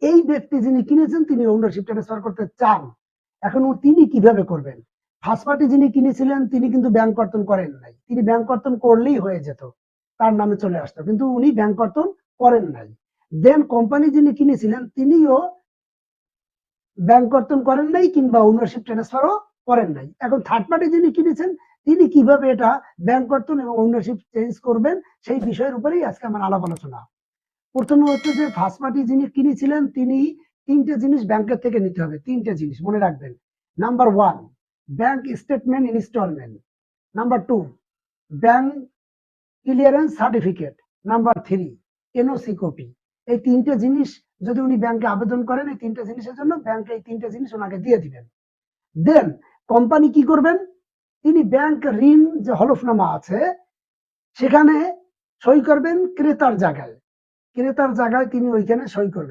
এই ব্যক্তি যিনি কিনেছেন তিনি ওনারশিপ ট্রান্সফার করতে চান, এখন তিনি কিভাবে করবেন? ফার্স্ট পার্টি যিনি কিনেছিলেন তিনি কিন্তু ব্যাংক কর্তন করেন নাই, তিনি ব্যাংক কর্তন করলেই হয়ে যেত, তার নামে চলে আসতো, কিন্তু উনি ব্যাংক কর্তন করেন নাই। দেন কোম্পানি যিনি কিনেছিলেন তিনিও ব্যাংক কর্তন করেন নাই কিংবা ওনারশিপ ট্রান্সফারও করেন নাই। এখন থার্ড পার্টি যিনি কিনেছেন তিনি কিভাবে এটা ব্যাংক কর্তন এবং ওনারশিপ চেঞ্জ করবেন সেই বিষয়ের উপরেই আজকে আমার আলাপ আলোচনা। প্রথমে হচ্ছে যে ফার্স্ট পার্টি যিনি কিনেছিলেন তিনি তিনটে জিনিস ব্যাংকের থেকে নিতে হবে, তিনটে জিনিস মনে রাখবেন। Number 1 bank statement instalment, number 2 bank clearance certificate, number 3 NOC copy. এই তিনটে জিনিস যদি উনি ব্যাংকে আবেদন করেন, এই তিনটে জিনিসের জন্য ব্যাংকে এই তিনটে জিনিস ওনাকে দিয়ে দিবেন। দেন কোম্পানি কি করবেন, তিনি ব্যাংক ঋণ যে হলফনামা আছে সেখানে সই করবেন, ক্রেতার জায়গায় তিনি ওইখানে সই করবেন।